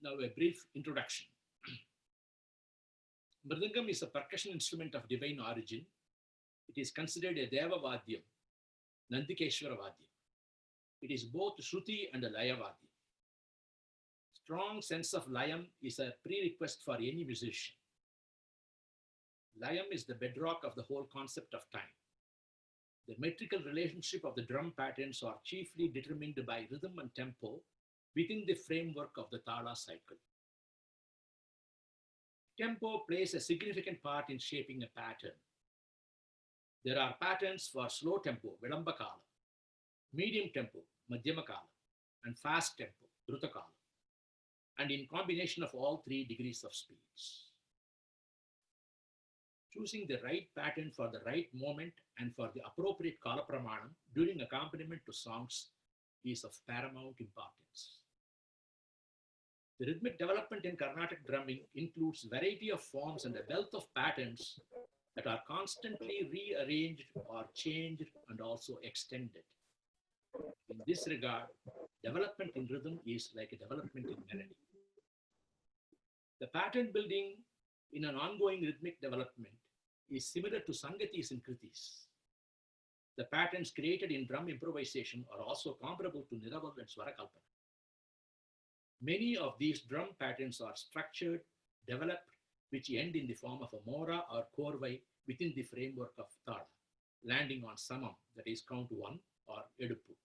Now, a brief introduction. Mridangam is a percussion instrument of divine origin. It is considered a Deva Vadyam, Nandikeshwara Vadyam. It is both Shruti and a Laya Vadyam. Strong sense of Layam is a prerequisite for any musician. Layam is the bedrock of the whole concept of time. The metrical relationship of the drum patterns are chiefly determined by rhythm and tempo within the framework of the Tala cycle. Tempo plays a significant part in shaping a pattern. There are patterns for slow tempo, Vilambakala, medium tempo, Madhyamakala, and fast tempo, Dhrutakala, and in combination of all 3 degrees of speeds. Choosing the right pattern for the right moment and for the appropriate kala pramanam during accompaniment to songs is of paramount importance. The rhythmic development in Carnatic drumming includes variety of forms and a wealth of patterns that are constantly rearranged or changed and also extended. In this regard, development in rhythm is like a development in melody. The pattern building in an ongoing rhythmic development is similar to Sangatis and Kritis. The patterns created in drum improvisation are also comparable to Niraval and Swarakalpana. Many of these drum patterns are structured, developed, which end in the form of a mora or korvai within the framework of Tala, landing on samam, that is count 1 or edupu.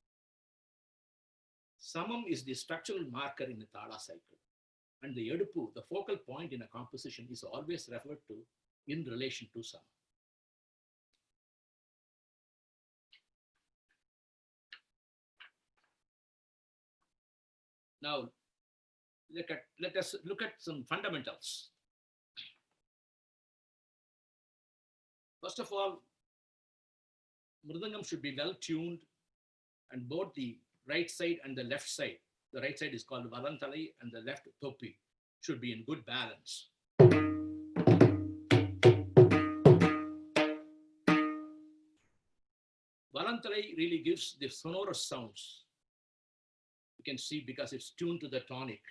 Samam is the structural marker in the Tala cycle, and the edupu, the focal point in a composition, is always referred to in relation to samam. Now, let us look at some fundamentals. First of all, Mridangam should be well tuned, and both the right side and the left side, the right side is called Valantalai and the left Topi, should be in good balance. Valantalai really gives the sonorous sounds. You can see because it's tuned to the tonic,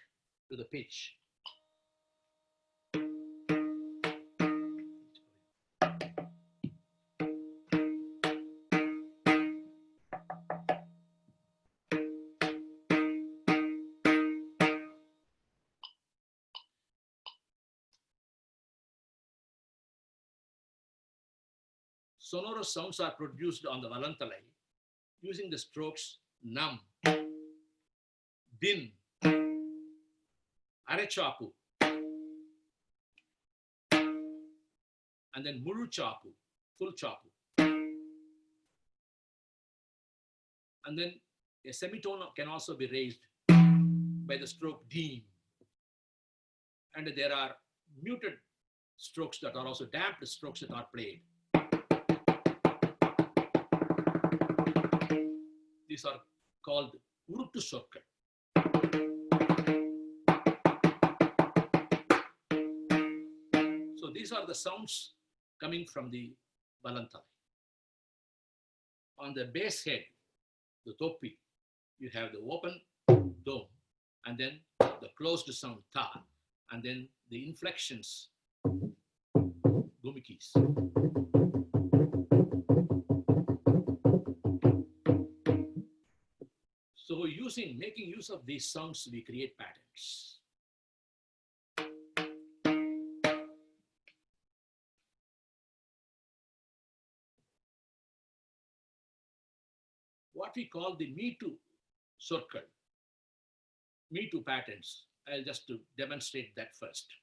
to the pitch. Sonorous sounds are produced on the Valantalai using the strokes Nam, Din, Arechapu, and then Mulu Chapu, full Chapu. And then a semitone can also be raised by the stroke Deem. And there are muted strokes that are also damped strokes that are played. These are called Uruttu Sokkal. So these are the sounds coming from the Valantalai. On the bass head, the Topi, you have the open dome, and then the closed sound Ta, and then the inflections, Gumikis. So making use of these sounds, we create patterns. What we call the Me Too circle, Me Too patterns. I'll just to demonstrate that first.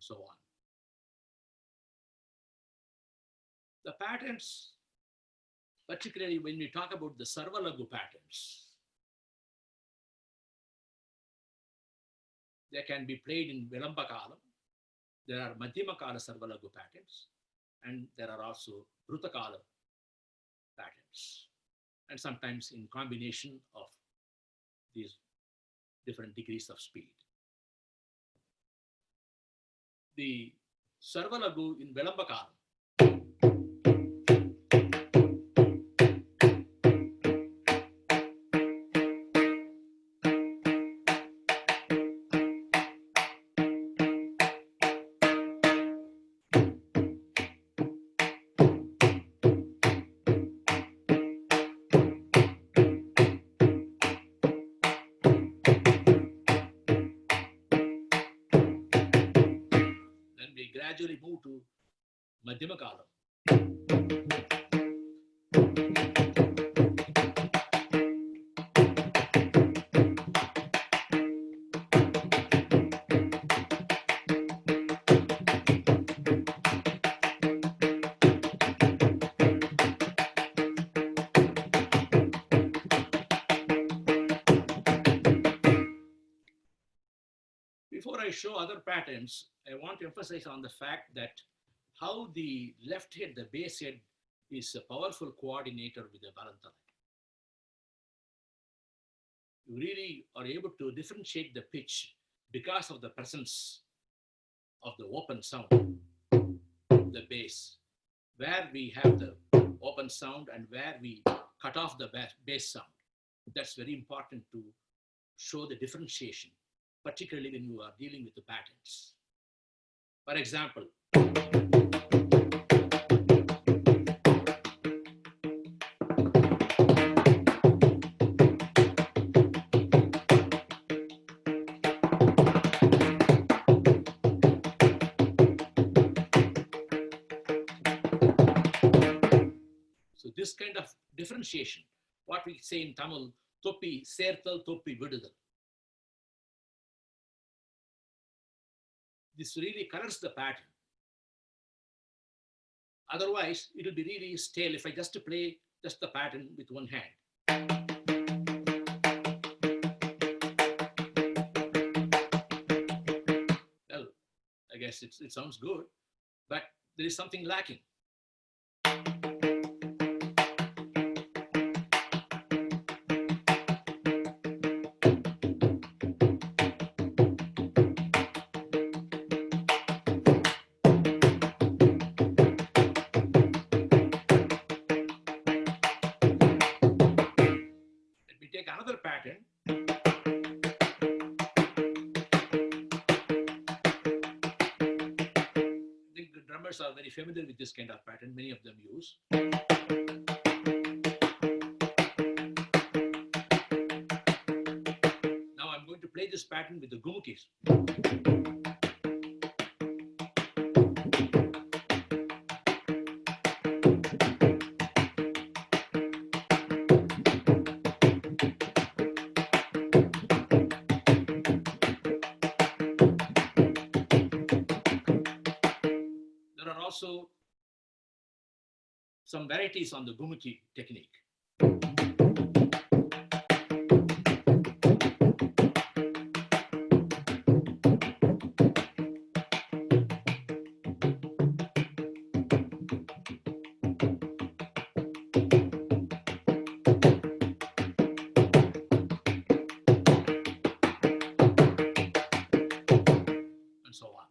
So on. The patterns, particularly when we talk about the Sarvalagu patterns, they can be played in Vilamba Kalam. There are Madhyama Kala Sarvalagu patterns, and there are also Bruta Kala patterns, and sometimes in combination of these different degrees of speed. The Sarvalagu in Vilamba Kalam we gradually move to Madhyama Kalam. Before I show other patterns, I want to emphasize on the fact that how the left head, the bass head, is a powerful coordinator with the Balantala. You really are able to differentiate the pitch because of the presence of the open sound, the bass, where we have the open sound and where we cut off the bass sound. That's very important to show the differentiation, particularly when you are dealing with the patterns. For example, so this kind of differentiation, what we say in Tamil, Toppi Sertal, Toppi Vidudal. This really colors the pattern. Otherwise, it will be really stale if I just play just the pattern with one hand. Well, I guess it sounds good, but there is something lacking. Take another pattern. I think the drummers are very familiar with this kind of pattern. Many of them use. Now I'm going to play this pattern with the gumukis. Also some varieties on the gumuki technique. And so on.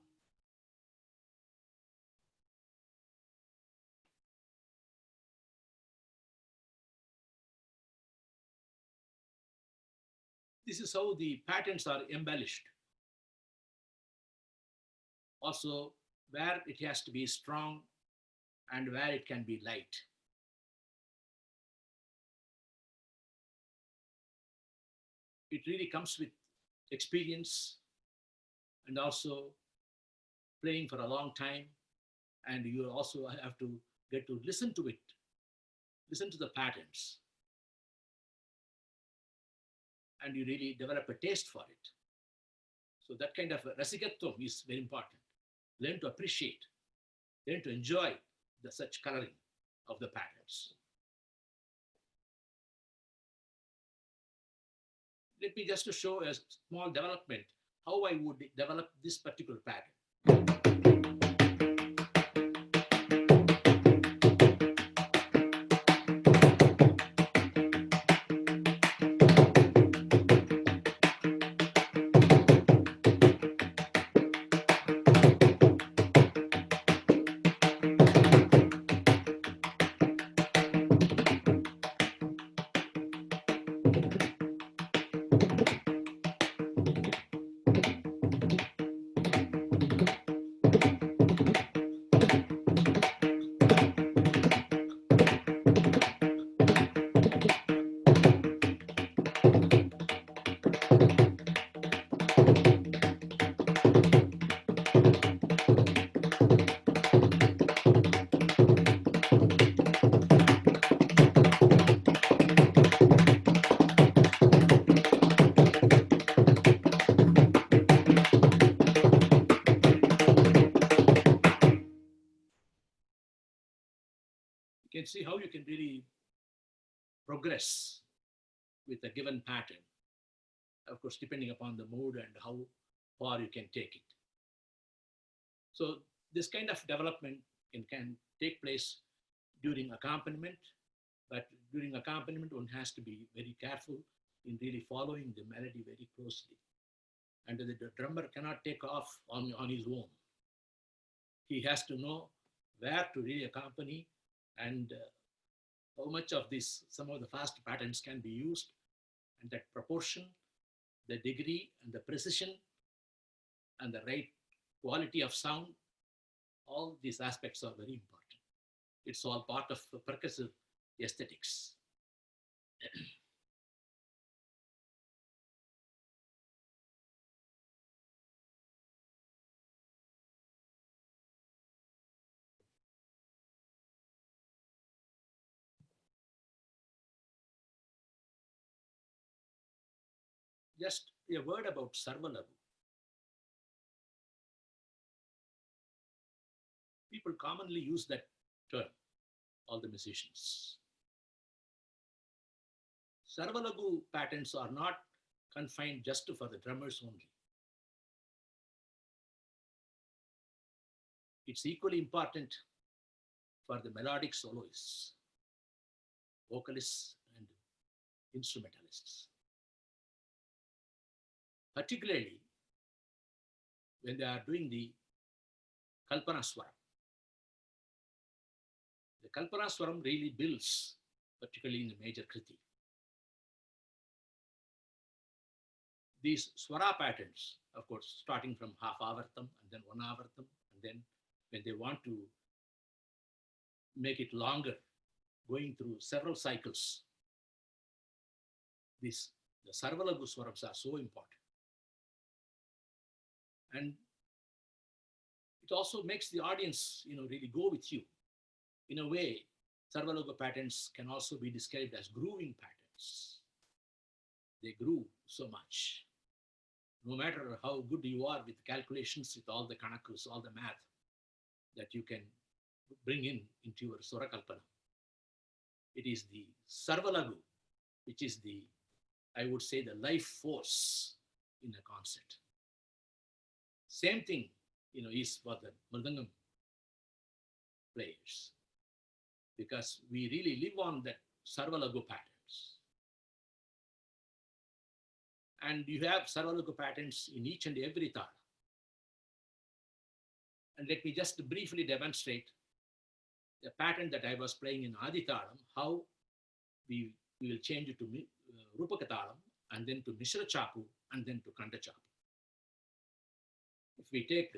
This is how the patterns are embellished. Also, where it has to be strong and where it can be light. It really comes with experience and also playing for a long time. And you also have to get to listen to it, listen to the patterns. And you really develop a taste for it. So that kind of rasigatvam is very important. Learn to appreciate, learn to enjoy such coloring of the patterns. Let me just to show a small development how I would develop this particular pattern. You can see how you can really progress with a given pattern, of course, depending upon the mood and how far you can take it. So this kind of development can take place during accompaniment, but during accompaniment, one has to be very careful in really following the melody very closely. And the drummer cannot take off on his own. He has to know where to really accompany and how much of this, some of the fast patterns can be used, and that proportion, the degree, and the precision, and the right quality of sound, all these aspects are very important. It's all part of percussive aesthetics. Just a word about Sarvalagu. People commonly use that term, all the musicians. Sarvalagu patterns are not confined just for the drummers only. It's equally important for the melodic soloists, vocalists, and instrumentalists. Particularly when they are doing the Kalpana Swaram. The Kalpana Swaram really builds, particularly in the major Kriti. These Swara patterns, of course, starting from half Avartam and then one Avartam, and then when they want to make it longer, going through several cycles, the Sarvalagu Swarams are so important. And it also makes the audience, really go with you. In a way, Sarvalagu patterns can also be described as grooving patterns. They groove so much. No matter how good you are with calculations, with all the kanakus, all the math that you can bring into your Swarakalpana, it is the Sarvalagu, which is I would say, the life force in a concert. Same thing, is for the Mridangam players, because we really live on that Sarvalagu patterns. And you have Sarvalagu patterns in each and every tala. And let me just briefly demonstrate the pattern that I was playing in Aditalam, how we will change it to Rupakatalam, and then to Mishra Chapu, and then to Kanda Chapu. If we take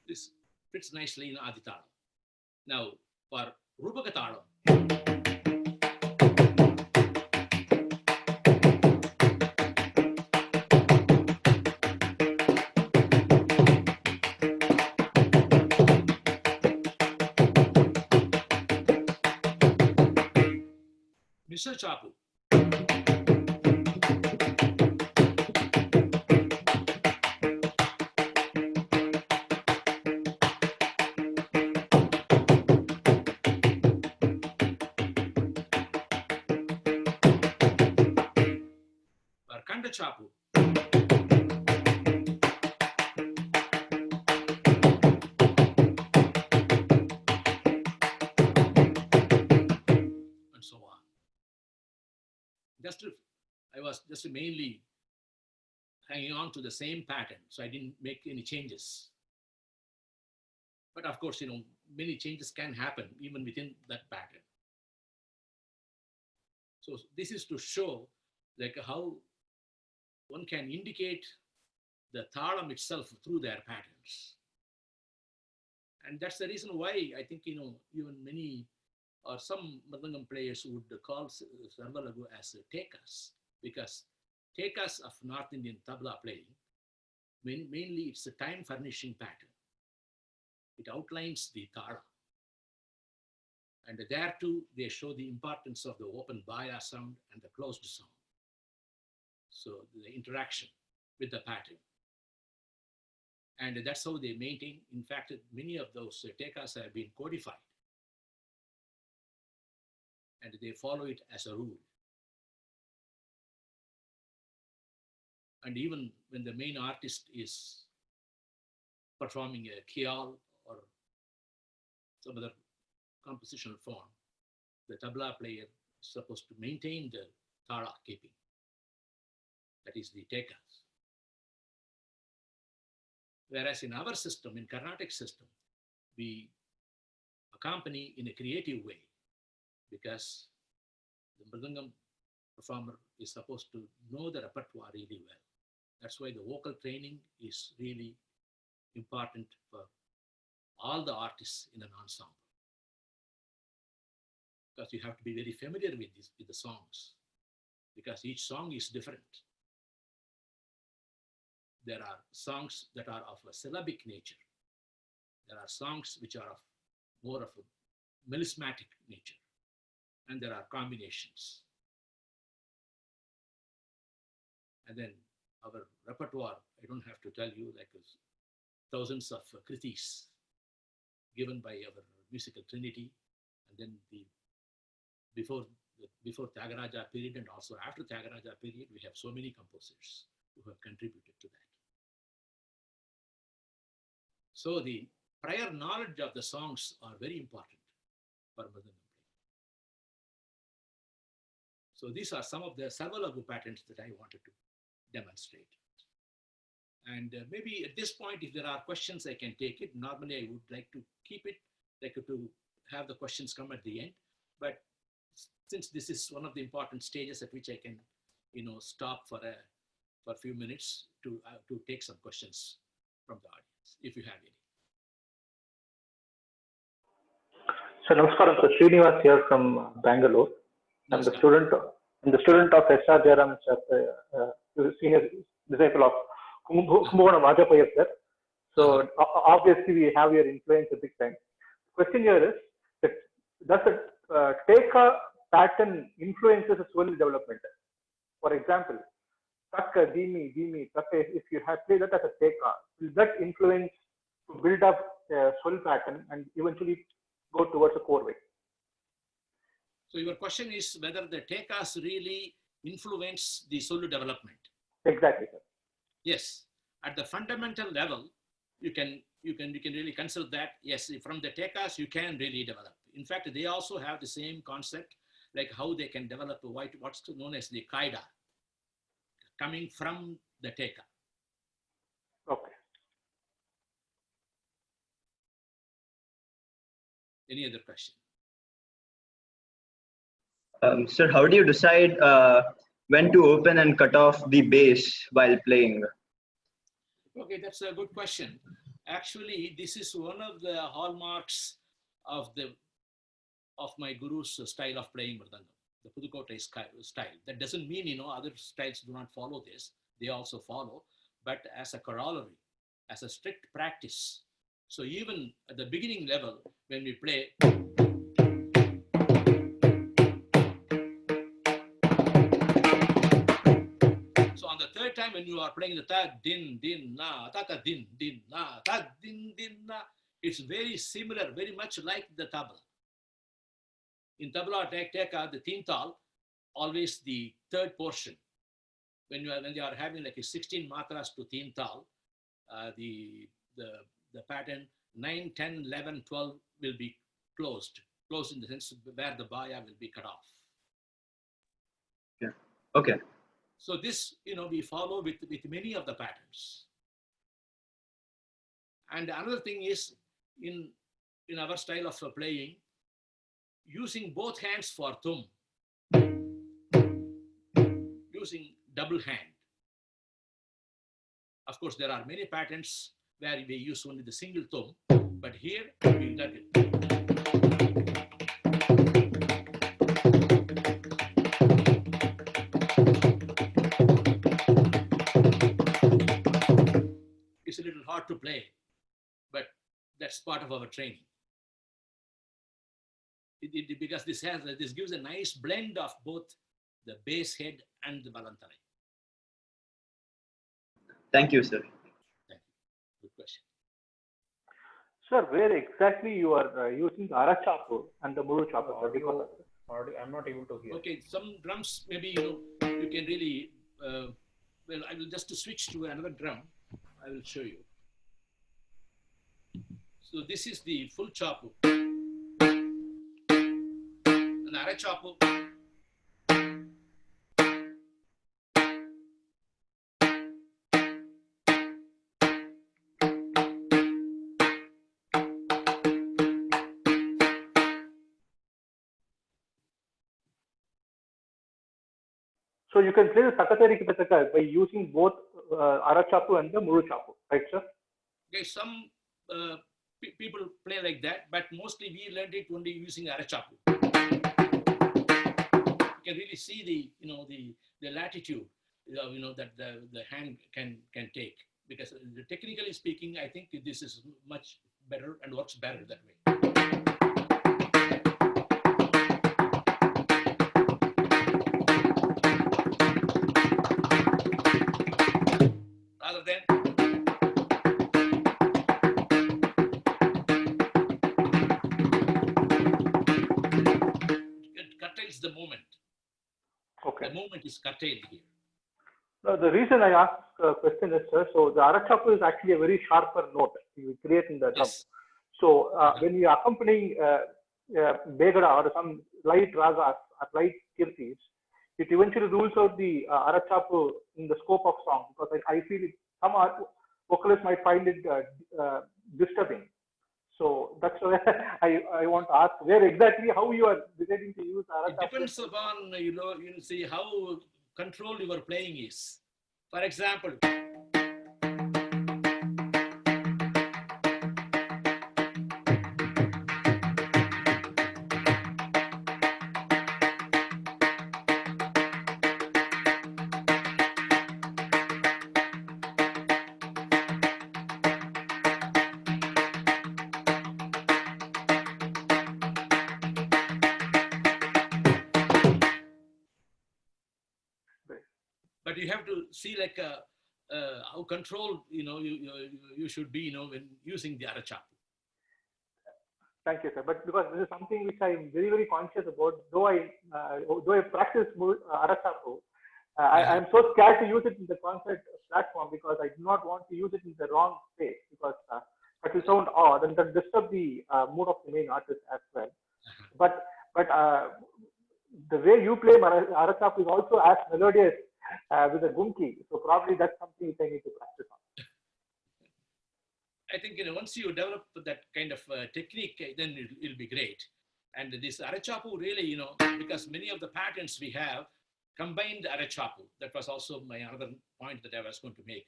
this fits nicely in Aditalam. Now, for Rupakatalam, Mishra Chapu. chapu. And so on. I was just mainly hanging on to the same pattern, so I didn't make any changes. But of course, many changes can happen even within that pattern. So this is to show like how one can indicate the thalam itself through their patterns. And that's the reason why I think, even many or some Mridangam players would call Sarvalagu as tekas, because tekas of North Indian tabla playing, mainly it's a time furnishing pattern. It outlines the thala. And there too, they show the importance of the open baya sound and the closed sound. So the interaction with the pattern. And that's how they maintain. In fact, many of those tekas have been codified. And they follow it as a rule. And even when the main artist is performing a khyal or some other compositional form, the tabla player is supposed to maintain the thala keeping. That is the tekas. Whereas in our system, in Carnatic system, we accompany in a creative way, because the Mridangam performer is supposed to know the repertoire really well. That's why the vocal training is really important for all the artists in an ensemble. Because you have to be very familiar with the songs, because each song is different. There are songs that are of a syllabic nature. There are songs which are of more of a melismatic nature. And there are combinations. And then our repertoire, I don't have to tell you, like thousands of kritis given by our musical trinity. And then before Tyagaraja period and also after Tyagaraja period, we have so many composers who have contributed to that. So the prior knowledge of the songs are very important for Mridangam playing. So these are some of the Sarvalagu patterns that I wanted to demonstrate. And maybe at this point, if there are questions, I can take it. Normally, I would like to keep it, like to have the questions come at the end. But since this is one of the important stages at which I can, stop for a few minutes to take some questions from the audience, if you have any. So, Namaskaram, Sir Srinivas here from Bangalore. I'm the student of S.R. Jairam, senior disciple of Kumbukonam Rajapayar, sir. So, obviously, we have your influence a big time. Question here is, does the Teka pattern influences soul development? For example, Taka, Dimi, Taka, if you have played that as a Teka, will that influence to build up a soul pattern and eventually go towards a core way? So your question is whether the tekas really influence the solo development. Exactly, sir. Yes, at the fundamental level, you can really consider that. Yes, from the tekas you can really develop. In fact, they also have the same concept, like how they can develop what's known as the kaida, coming from the teka. Okay. Any other question? Sir, how do you decide when to open and cut off the bass while playing? Okay, that's a good question. Actually, this is one of the hallmarks of my guru's style of playing Mridangam, the Pudukkottai style. That doesn't mean, other styles do not follow this. They also follow, but as a corollary, as a strict practice. So even at the beginning level, when we play, third time when you are playing the ta din din na taka din din na ta din din na, it's very similar, very much like the tabla. In tabla teka, the tintal, always the third portion, when they are having like a 16 matras to teen tal, the pattern 9, 10, 11, 12 will be closed in the sense where the baya will be cut off. Yeah. Okay. So this, we follow with many of the patterns. And another thing is in our style of playing, using both hands for thumb, using double hand. Of course, there are many patterns where we use only the single thumb, but here we got it. It's a little hard to play, but that's part of our training. Because this gives a nice blend of both the bass head and the balantanai. Thank you, sir. Thank you. Good question. Sir, where exactly you are using the Arachapu and the Muru Chapu? Audio, I'm not able to hear. Okay, some drums maybe you can really. Well, I will just switch to another drum. I will show you. So this is the full chapu. And ara chapu. So you can play the Sakateri Kipataka by using both Arachapu and the Muru Chapu, right, sir? Okay, some people play like that, but mostly we learned it only using Arachapu. You can really see the latitude, that the hand can take, because technically speaking, I think this is much better and works better that way. Rather than it curtails the moment. Okay. The moment is curtailed here. Now, the reason I asked the question is, sir, so the Arachapu is actually a very sharper note you create in the drum. Yes. So when you are accompanying Begada or some light ragas or light kirtis, it eventually rules out the Arachapu in the scope of song, because I feel some vocalists might find it disturbing. So that's why I want to ask where exactly how you are deciding to use Arachapu. It depends upon see how controlled your playing is. For example, but you have to see like how controlled you should be when using the Arachapu. Thank you, sir. But because this is something which I'm very, very conscious about, though I practice Arachapu, I am so scared to use it in the concert platform because I do not want to use it in the wrong space, because that will sound odd and that disturb the mood of the main artist as well. But the way you play Arachapu is also as melodious with a gumki, so probably that's something which I need to practice on. I think once you develop that kind of technique, then it'll be great. And this Arachapu really, because many of the patterns we have combined Arachapu. That was also my other point that I was going to make.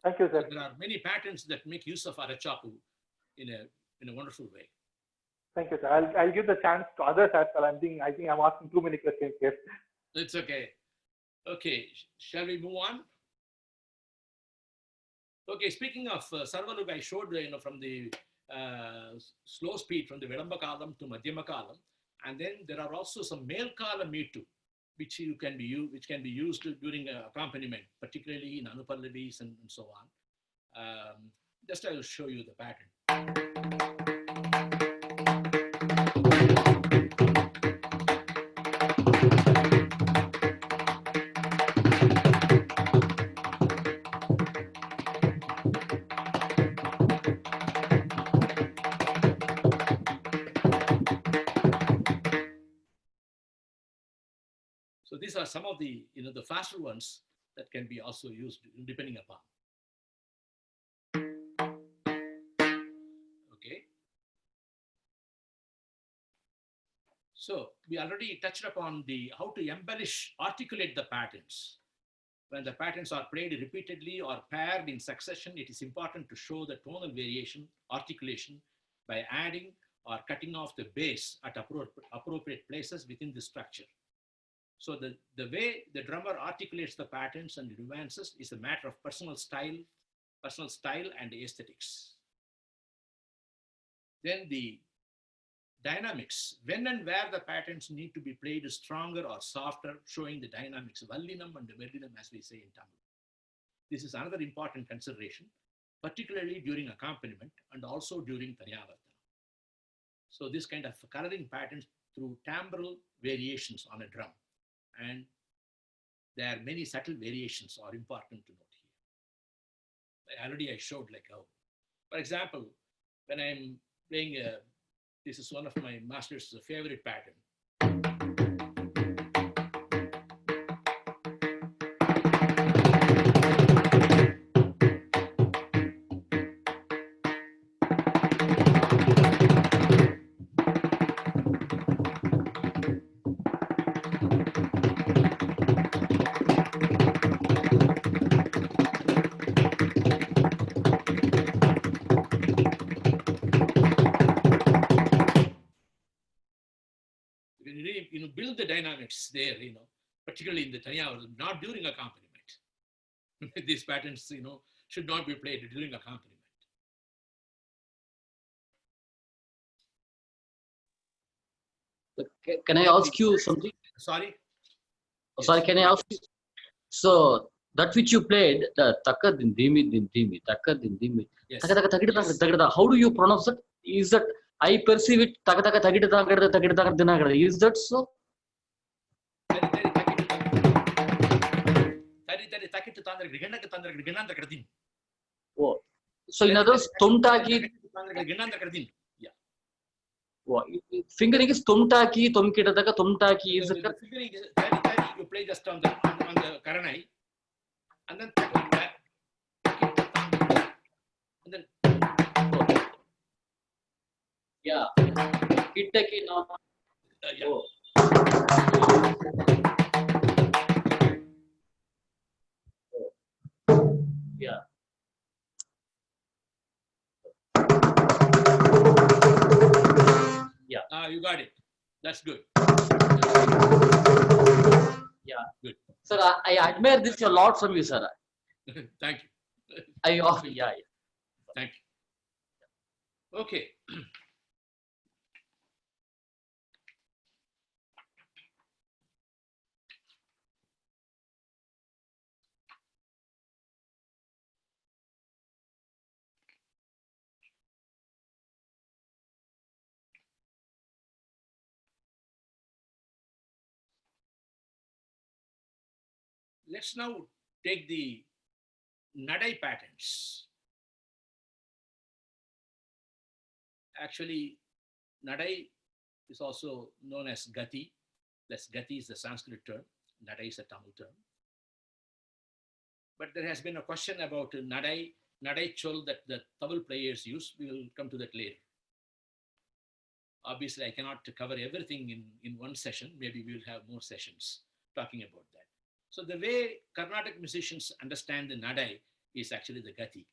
Thank you, sir. So there are many patterns that make use of Arachapu in a wonderful way. Thank you, sir. I'll give the chance to others as well. I think I'm asking too many questions here. It's okay. Okay, shall we move on? Okay, speaking of Sarvalug, I showed from the slow speed from the Vilamba Kalam to Madhyama Kalam, and then there are also some male Kala metu, which can be used during accompaniment, particularly in Anupallavis and so on. Just I will show you the pattern. So these are some of the the faster ones that can be also used depending upon. Okay. So we already touched upon how to embellish, articulate the patterns. When the patterns are played repeatedly or paired in succession, it is important to show the tonal variation, articulation by adding or cutting off the bass at appropriate places within the structure. So the way the drummer articulates the patterns and nuances is a matter of personal style and aesthetics. Then the dynamics, when and where the patterns need to be played stronger or softer, showing the dynamics, vallinam and verlinam, as we say in Tamil. This is another important consideration, particularly during accompaniment and also during Taniyavartana. So this kind of coloring patterns through timbral variations on a drum, and there are many subtle variations are important to note here. I showed like how, for example, when I'm playing this is one of my master's favorite pattern. Build the dynamics there, particularly in the Taniyavartana, not during accompaniment. These patterns, should not be played during accompaniment. Can I ask you something? Sorry? Sorry, can I ask you? So that which you played, the taka din dimi, taka din dimi. Yes. How do you pronounce it? Is that I perceive it taka taka tagida tagida tagida tagida dinagada. Is that so? Oh, so in other words, tomtaki. Yeah. Oh, fingering is tomtaki, tomkita tomtaki is the fingering is you play just on the karanai, and then and then yeah, kitaki no. yeah. Oh. Yeah. Yeah. You got it. That's good. Yeah. Good. Sir, I admire this a lot from you, sir. Thank you. Yeah. Thank you. Okay. Let's now take the Nadai patterns. Actually, Nadai is also known as Gati. Gati is the Sanskrit term. Nadai is a Tamil term. But there has been a question about Nadai Chol that the Tamil players use. We will come to that later. Obviously, I cannot cover everything in one session. Maybe we will have more sessions talking about that. So the way Carnatic musicians understand the Nadai is actually the Gati.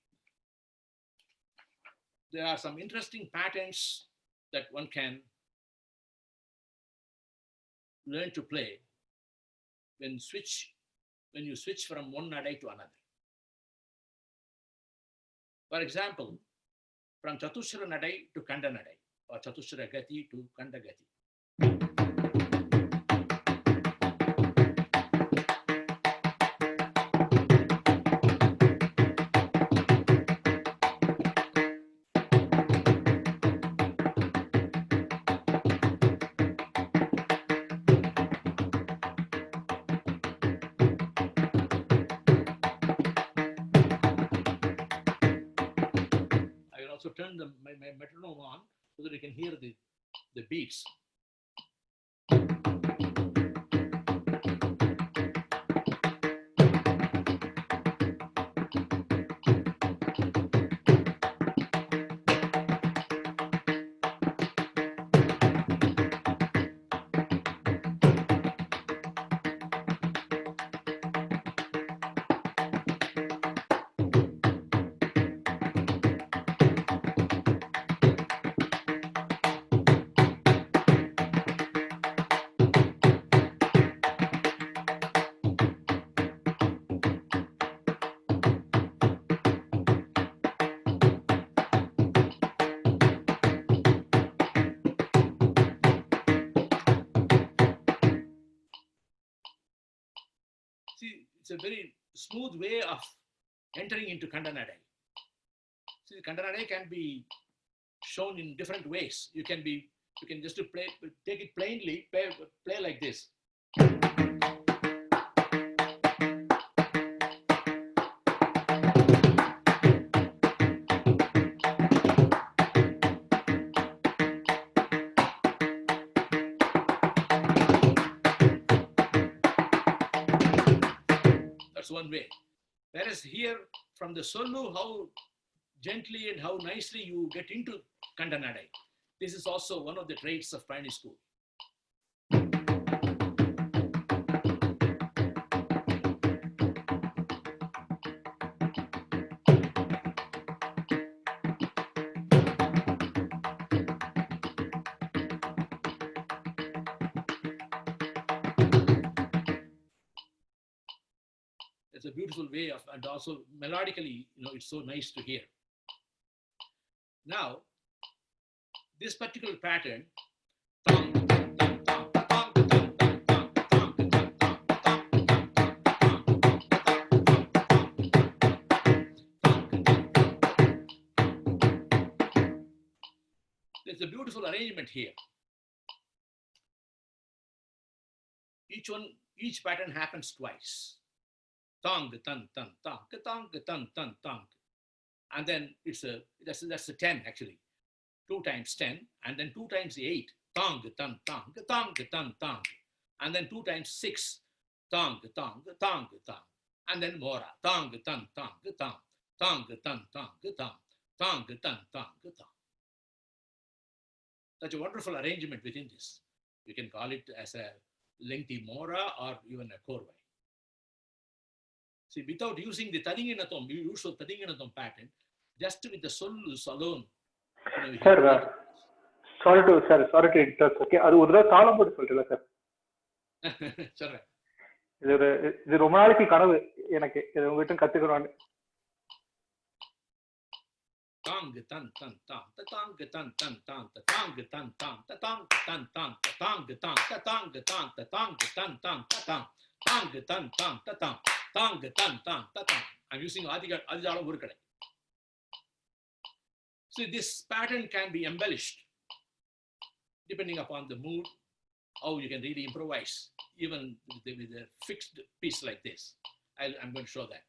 There are some interesting patterns that one can learn to play when you switch from one Nadai to another. For example, from Chatushra Nadai to Kanda Nadai, or Chatushra Gati to Kanda Gati. I will also turn my metronome on so that you can hear the beats. See, it's a very smooth way of entering into Kanda Nadai. See, Kanda Nadai can be shown in different ways. You can just take it plainly, play like this. That's one way. Whereas here, from the Sollu, how gently and how nicely you get into Kanda Nadai. This is also one of the traits of Payani school. It's a beautiful way of, and also melodically, it's so nice to hear. Now, this particular pattern, there's a beautiful arrangement here. Each pattern happens twice. Tang, tan, tan, tang, tang, tan, tan, tang. And then that's a 10 actually. 2 times 10, and then 2 times 8. Tang, tan, tang, tang, tan, tang. And then 2 times 6. Tang, tang, tang, tang. And then mora. Tang, tan, tang, tang. Tang, tan, tang, tang. Tang, tan, tang, tang. Such a wonderful arrangement within this. You can call it as a lengthy mora or even a korvai. See, without using the Tadinganatham, usual Tadinganatham pattern, just with the sollus alone. Sir, sorry to interrupt. Okay, அது ஒரு தடவை தாளம் போட்டு சொல்றீங்களா sir? சொல்றேன். இது ரொம்ப நாளைக்கு கனவு எனக்கு இது உங்ககிட்ட கத்துக்கணும்னு. Tang tan tan tan tang tan tan tan tang tan tan tang tan tan tang tan tang tan tang tan tan tang tang tan tan tang tang tan tan tang. I'm using Adidalam Urukadai. So this pattern can be embellished depending upon the mood, how you can really improvise, even with a fixed piece like this. I'm going to show that.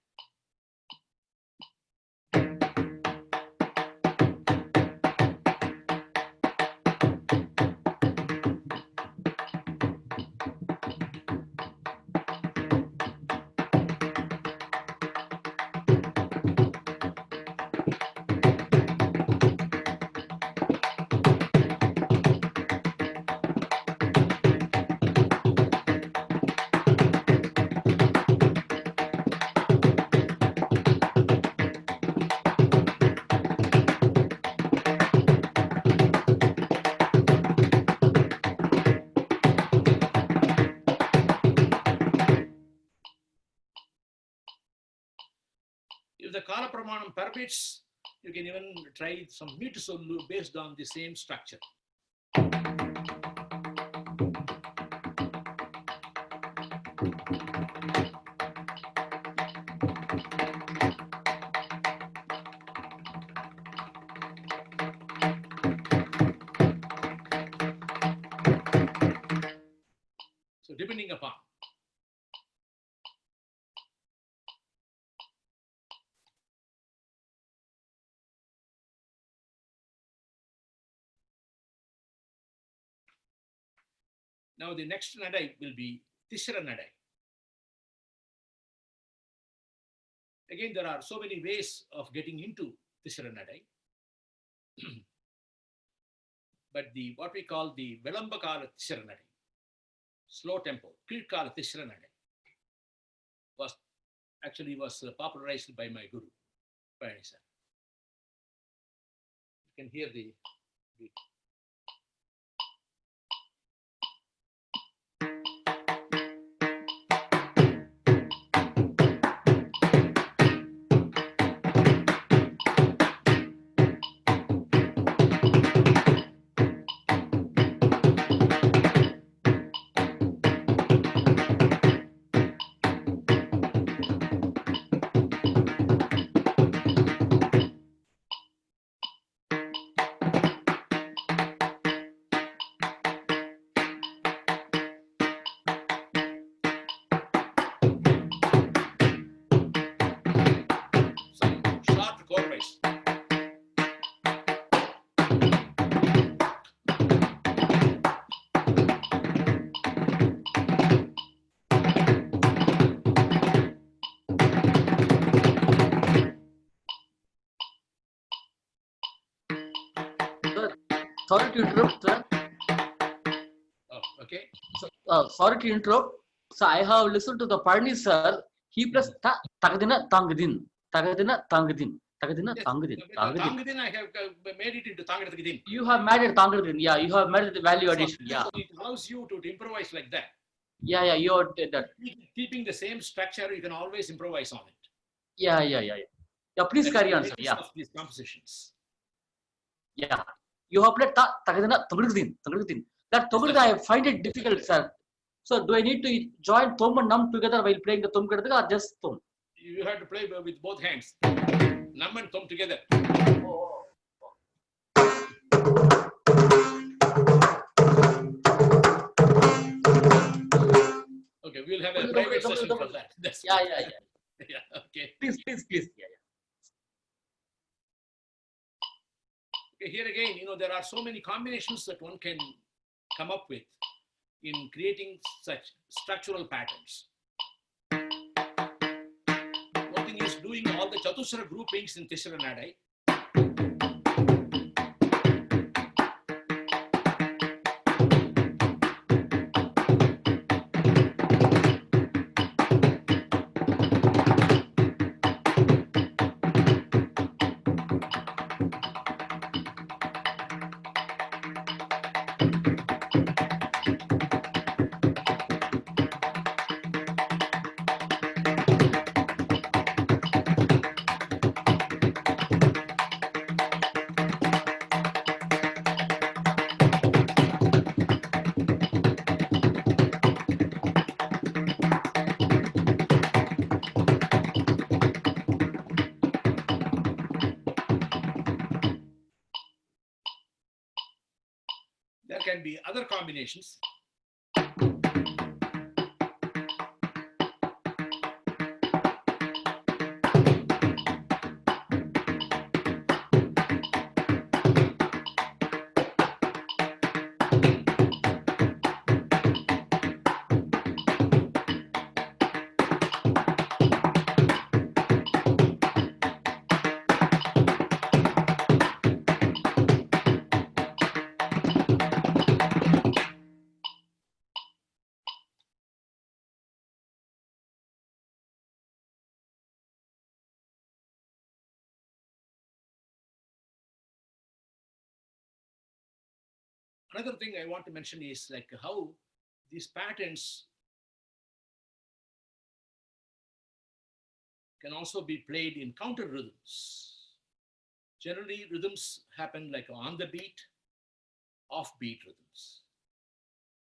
If the Kala Pramanam permits, You can even try some meter solo based on the same structure. So depending upon. Now the next nadai will be Tisra nadai. Again, there are so many ways of getting into Tisra nadai. But the what we call the Vilambakala Tisra nadai, slow tempo, Kirkala Tisra nadai, was popularized by my guru, Payanisa. You can hear the beat. Some short chorus. Sorry to interrupt, sir. Oh, okay. So, sorry to interrupt. So I have listened to the Parni sir. He plus tagadina tangadin, tagadina tangadin, tagadina Yes, tangadin, tangadin. Tangadin, I have made it into Tangadin. You have made it tangadin. Yeah, you have made the value addition. Yeah, So it allows you to improvise like that. yeah, you did that. Keeping the same structure, you can always improvise on it. Yeah. Yeah, please That is carry the on, sir. basis Yeah, of these compositions. yeah. You have played tagadina tangadin, tangadin. That tangadin I find it difficult, sir. So do I need to join tom and num together while playing the tom or just tom? You have to play with both hands. Nam and Tom together. Okay, we'll have a private session for that. That's Yeah. yeah, okay. Please. Yeah. Okay, here again, there are so many combinations that one can come up with in creating such structural patterns. One thing is doing all the Chatusra groupings in Tisra Nadai. There can be other combinations. Another thing I want to mention is like how these patterns can also be played in counter rhythms. Generally, rhythms happen like on the beat, off-beat rhythms,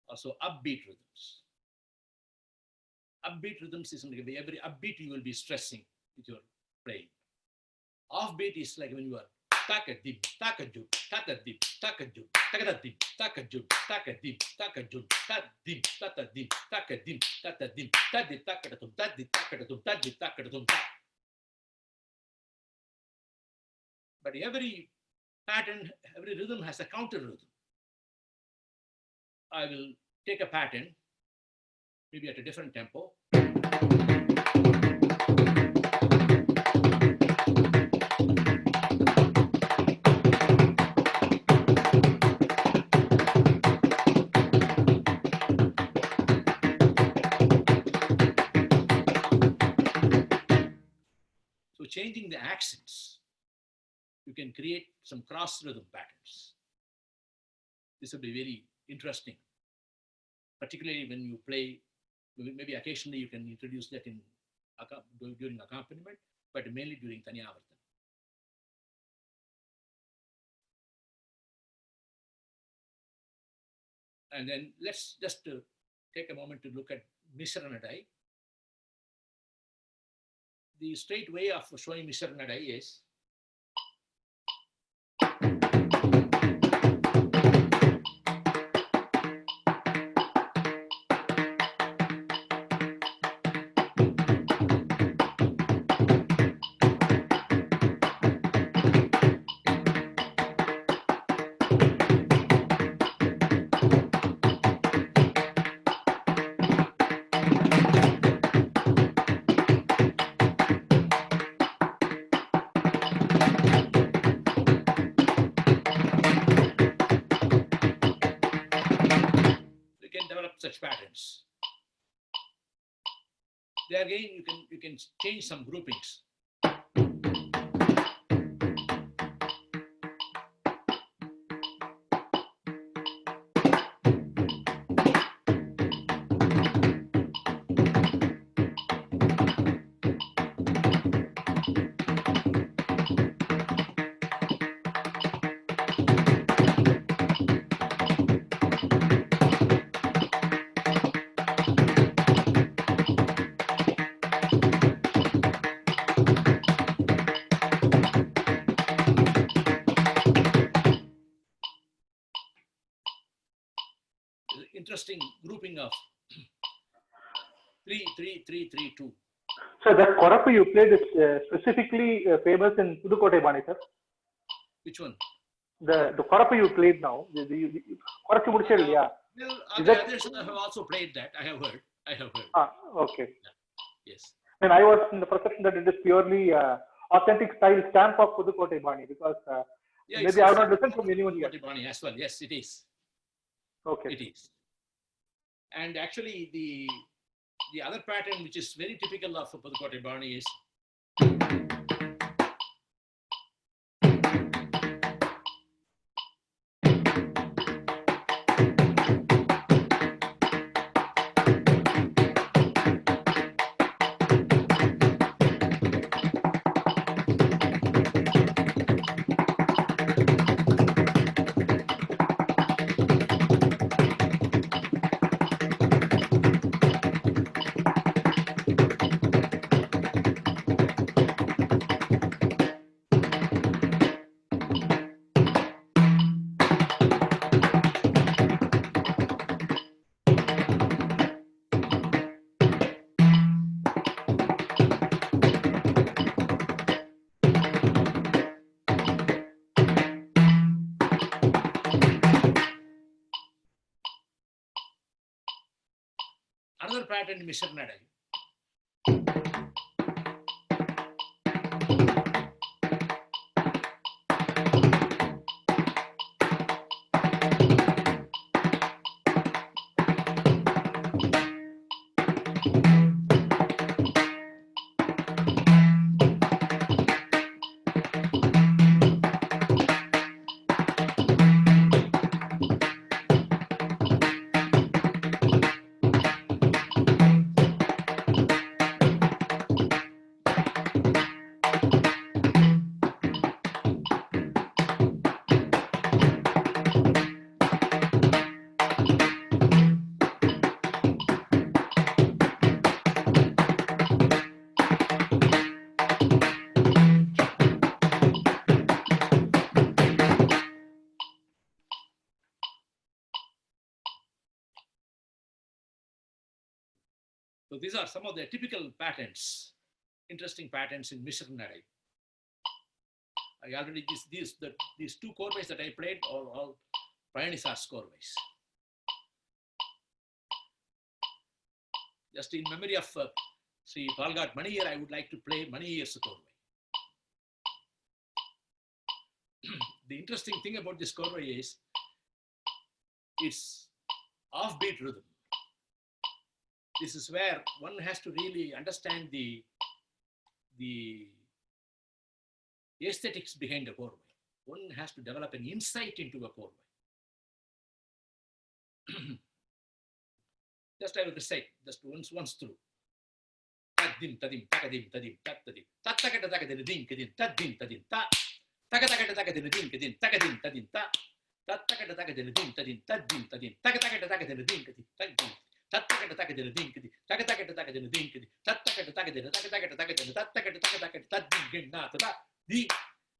also upbeat rhythms. Upbeat rhythms is like every upbeat you will be stressing with your playing. Offbeat is like when you are takadim, takajum, tatadim, takajum, takadim, takajum, takadim, takajum, tadim, tatadim, takadim, tatadim, tadi takadatum, tadi takadatum, tadi takadatum. But every pattern, every rhythm has a counter rhythm. I will take a pattern, maybe at a different tempo. So changing the accents, you can create some cross rhythm patterns. This will be very interesting, particularly when you play. Maybe occasionally you can introduce that in during accompaniment, but mainly during Tanyavartan. And then let's just take a moment to look at Misranadai. The straight way of showing Misranadai is such patterns. There again, you can change some groupings. Interesting grouping of 3-3-3-3-2. So that Korappu you played is specifically famous in Pudukkottai Bani, sir. Which one? The Korappu you played now. Korappu Mudichal, yeah. Well, others have also played that. I have heard. Ah, okay. Yes. And I was in the perception that it is purely authentic style stamp of Pudukkottai Bani because maybe I have not listened from anyone here. Pudukkottai Bani as well. Yes, it is. Okay. It is. And actually, the other pattern which is very typical of Pudukkottai Bani is another pattern in Misranadai. So these are some of the typical patterns, interesting patterns in Mishra Nadai. I already, these two chorways that I played are all Payanisar's chorways. Just in memory of Sri Palghat Maniyar, I would like to play Maniyar's chorway. The interesting thing about this chorway is its offbeat rhythm. This is where one has to really understand the aesthetics behind a chorway. One has to develop an insight into a chorway. Just I will recite just once through. Tadim tadim takadim tadim tadim tatakata takadim din kadin tadim tadim ta takata takadim din kadin takadim tadim ta tatakata takadim din tadim tadim tadim takata takadim din kadin tadim tatakata takadim din kadin takata takadim din kadin tatakata takadim takata tadim ginna tada di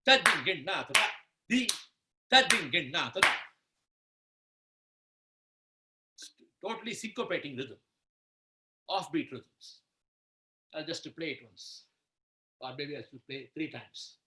tadim ginna tada di tadim ginna tada. Totally syncopating rhythm, offbeat rhythms. I'll just to play it once, or maybe I should play 3 times.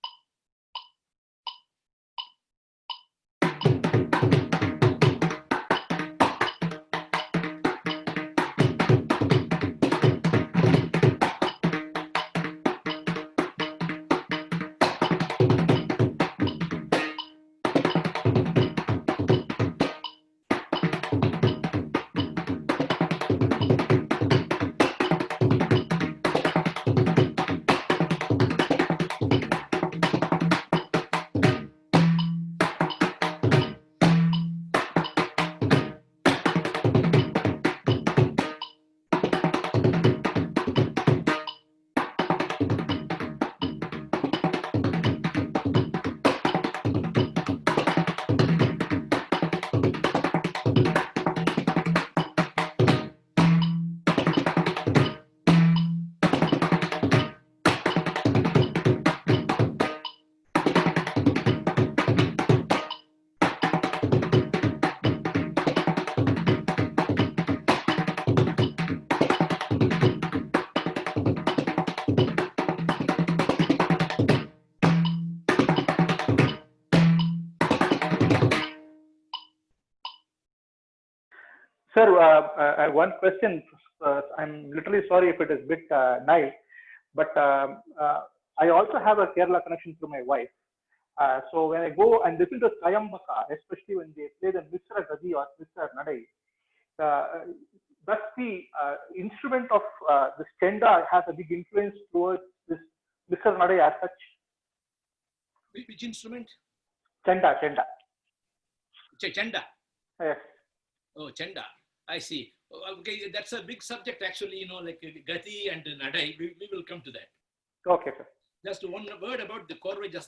Sir, I have one question. I'm literally sorry if it is a bit naive, but I also have a Kerala connection through my wife. So when I go and listen to Kayambaka, especially when they play the Mishra Gadi or Mishra Nadai, that's the instrument of this Chenda has a big influence towards this Mishra Nadai as such. Which instrument? Chenda. Chenda. Yes. Oh, Chenda. I see. Okay, that's a big subject actually, like Gati and Nadai. We will come to that. Okay, sir. Just one word about the chorway that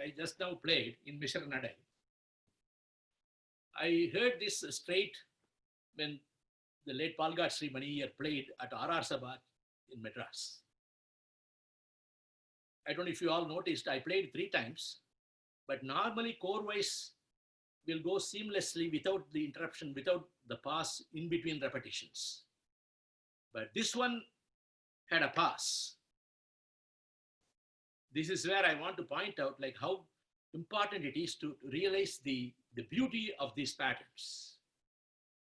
I just now played in Mishra Nadai. I heard this straight when the late Palghat Sri Maniyar played at RR Sabha in Madras. I don't know if you all noticed, I played 3 times, but normally chorways will go seamlessly without the interruption, without the pause in between repetitions. But this one had a pause. This is where I want to point out like how important it is to realize the beauty of these patterns.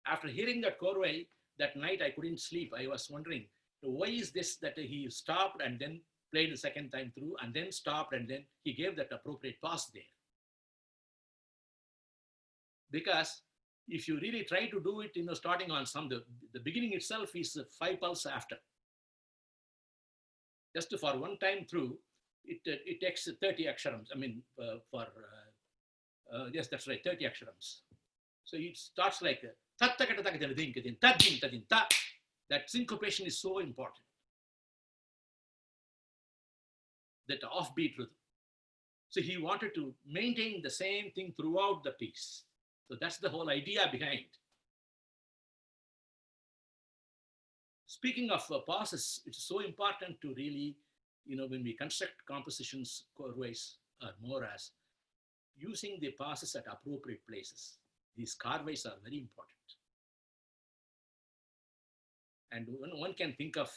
After hearing that chorway, that night I couldn't sleep. I was wondering, why is this that he stopped and then played the second time through and then stopped and then he gave that appropriate pause there. Because if you really try to do it, starting on the beginning itself is 5 pulse after. Just for one time through, it takes 30 aksharams. I mean, yes, that's right, 30 aksharams. So it starts like that syncopation is so important. That offbeat rhythm. So he wanted to maintain the same thing throughout the piece. So that's the whole idea behind. Speaking of pauses, it's so important to really, when we construct compositions, chorways or more as using the pauses at appropriate places. These carways are very important. And one can think of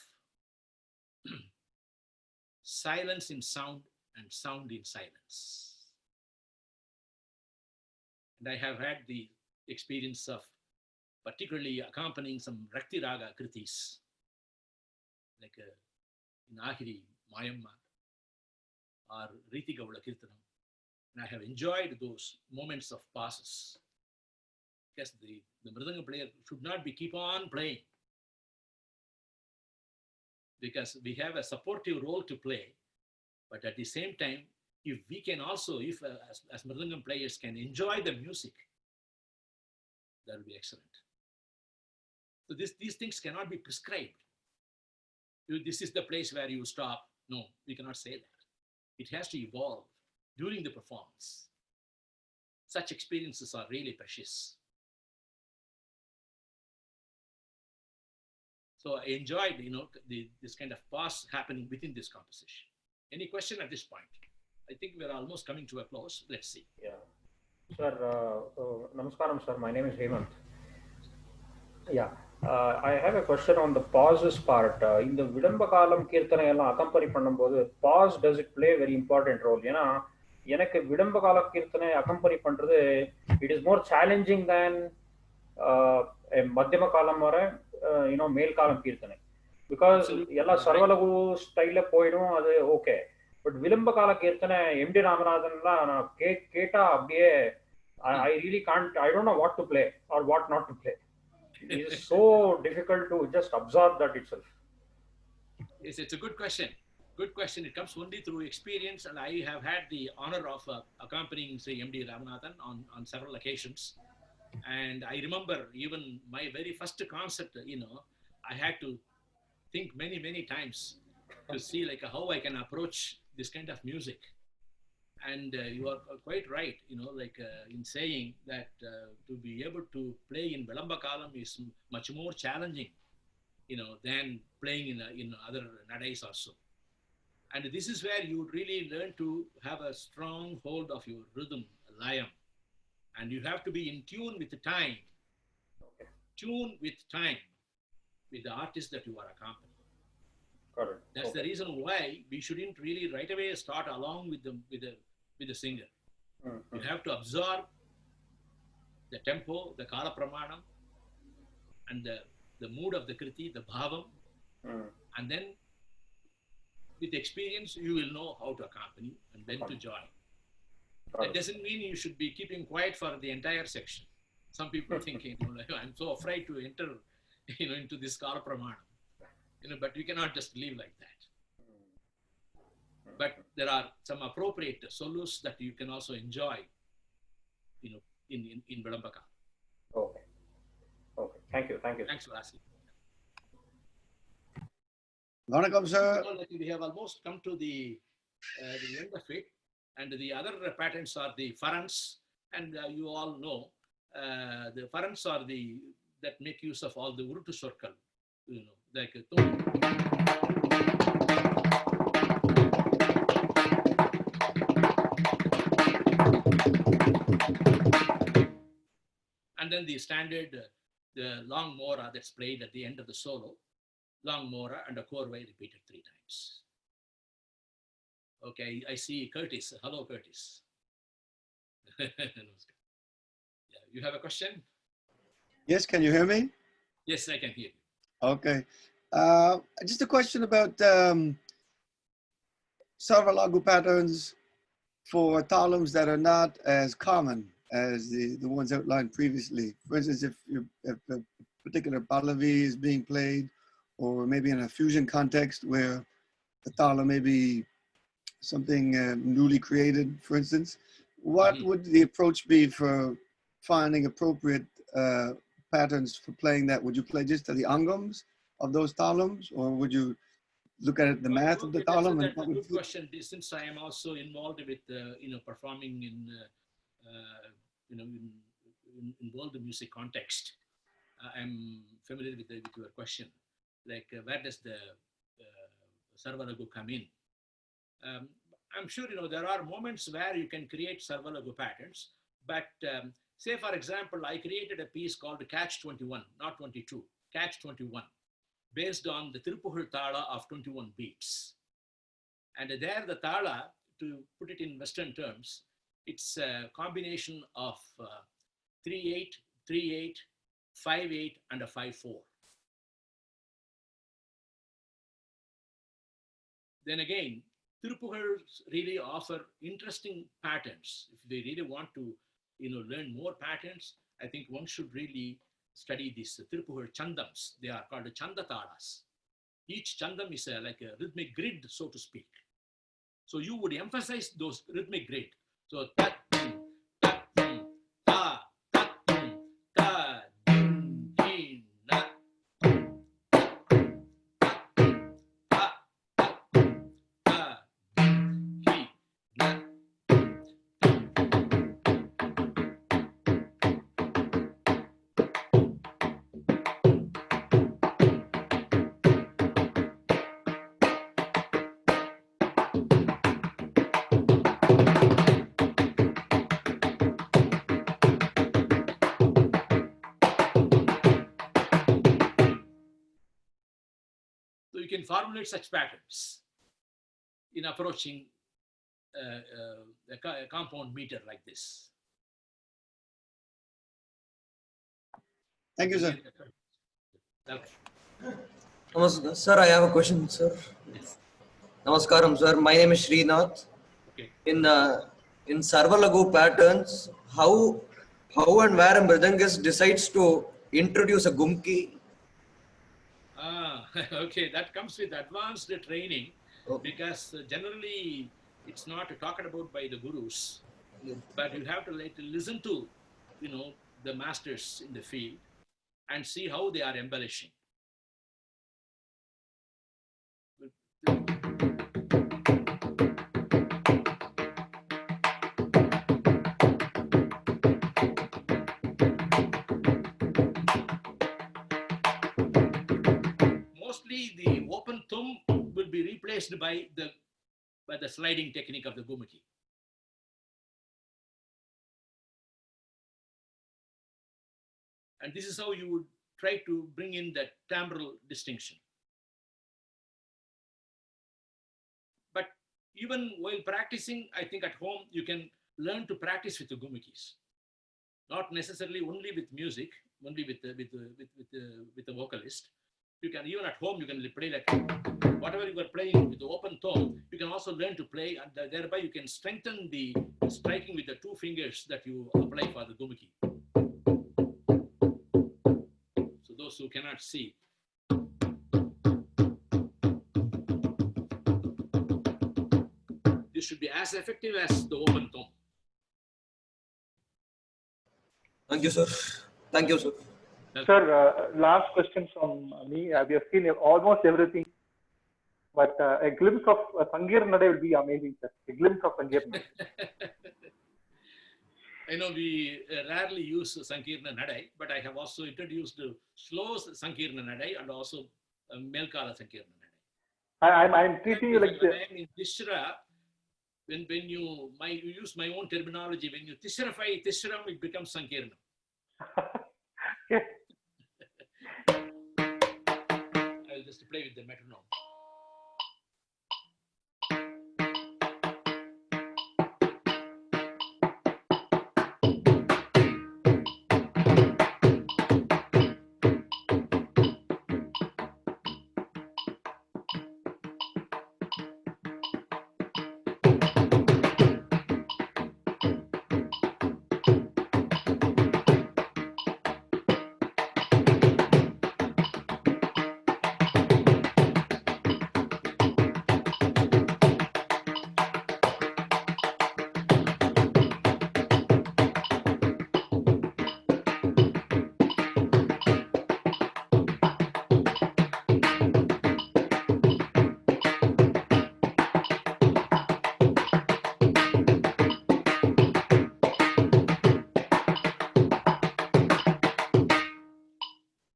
silence in sound and sound in silence. And I have had the experience of particularly accompanying some Rakti Raga kritis, like in Ahiri, Mayamma, or Riti Gavula Kirtanam. And I have enjoyed those moments of pauses. Because the Mridanga player should not be keep on playing. Because we have a supportive role to play. But at the same time, if we can also, if as Mridangam players can enjoy the music, that will be excellent. So these things cannot be prescribed. This is the place where you stop. No, we cannot say that. It has to evolve during the performance. Such experiences are really precious. So I enjoyed, this kind of pause happening within this composition. Any question at this point? I think we're almost coming to a close. Let's see. Yeah. Sir, namaskaram, sir. My name is Hemant. Yeah. I have a question on the pauses part. In the Vidambakalam Kirtana accompany பண்ணும்போது pause, does it play a very important role? ஏன்னா எனக்கு விடம்பகால கீர்த்தனை accompany பண்றது, it is more challenging than மத்தியம காலம் வர மேல் காலம் கீர்த்தனை, because எல்லா சர்வலகு ஸ்டைல்ல போயிடும், அது ஓகே. பட் விளம்ப கால கீர்த்தனை எம்டி ராமநாதன்லாம் நான் கேட்டா அப்படியே I really can't, I don't know what to play or what not to play. It is so difficult to just absorb that itself. Yes, it's a good question. Good question. It comes only through experience, and I have had the honor of accompanying Sri M.D. Ramanathan on several occasions. And I remember even my very first concert, I had to think many, many times to see like how I can approach this kind of music. And you are quite right, in saying that to be able to play in Vilambakalam is much more challenging, than playing in other nadais also. And this is where you really learn to have a strong hold of your rhythm, layam. And you have to be in tune with the time, with the artist that you are accompanying. Correct. That's the reason why we shouldn't really right away start along with the singer. You have to absorb the tempo, the kala pramanam, and the mood of the kriti, the bhavam, and then with experience you will know how to accompany and when to join. That doesn't mean you should be keeping quiet for the entire section. Some people are thinking, I'm so afraid to enter, into this kala pramanam. But we cannot just leave like that. But there are some appropriate solos that you can also enjoy, in Vidambaka. Okay. Thank you. Thanks for asking. Vanakkam, sir. We have almost come to the end of it. And the other patterns are the farans. And you all know, the farans are that make use of all the Urutu circle, like and then the standard, the long mora that's played at the end of the solo, long mora and a korvai repeated 3 times. Okay, I see Curtis. Hello, Curtis. Yeah, you have a question? Yes, can you hear me? Yes, I can hear you. Okay. Just a question about Sarvalagu patterns for talams that are not as common as the ones outlined previously. For instance, if a particular Pallavi is being played, or maybe in a fusion context where the talam may be something newly created, for instance, what would the approach be for finding appropriate patterns for playing that? Would you play just to the angams of those talams, or would you look at the math of the talam? That's a good question. Since I am also involved with, performing in world music context, I'm familiar with your question. Like, where does the Sarvalagu come in? I'm sure, there are moments where you can create Sarvalagu patterns, but say, for example, I created a piece called Catch 21, not 22, Catch 21. based on the Tirupugal Tala of 21 beats. And there the Tala, to put it in Western terms, it's a combination of 3/8, 3/8, 5/8, and a 5/4. Then again, Tirupugals really offer interesting patterns. If they really want to, learn more patterns, I think one should really study these Tirupugal Chandams. They are called Chanda Talas. Each Chandam is like a rhythmic grid, so to speak. So you would emphasize those rhythmic grid. So tat, ta, ta, din, din, na, ta, ta, ki, na. So you can formulate such patterns in approaching a compound meter like this. Thank you, sir. Okay. Sir, I have a question, sir. Yes. Namaskaram, sir. My name is Srinath. Okay. In Sarvalagu patterns, how and where a mridangist decides to introduce a gumki? Okay, that comes with advanced training, Okay. because generally it's not talked about by the gurus, Yeah. but you have to listen to, the masters in the field and see how they are embellishing. Mostly the open thumb will be replaced by the sliding technique of the gumaki. And this is how you would try to bring in that timbral distinction. But even while practicing, I think at home you can learn to practice with the gumakis. Not necessarily only with music, only with the vocalist. You can, even at home, you can play like whatever you are playing with the open tone. You can also learn to play, and thereby you can strengthen the striking with the two fingers that you apply for the gumaki. So those who cannot see, this should be as effective as the open tone. Thank you, sir. Thank you, sir. Sir, last question from me. We have seen almost everything, but a glimpse of Sangeer Nadai will be amazing, sir. A glimpse of Sangeer Nadai. I know we rarely use Sankirna Nadai, but I have also introduced slow Sankirna Nadai and also Melkala Sankirna Nadai. I'm treating you like this. In Tishra, when you use my own terminology, when you Tishrafy Tishram, it becomes Sankirna. Okay. I'll just play with the metronome.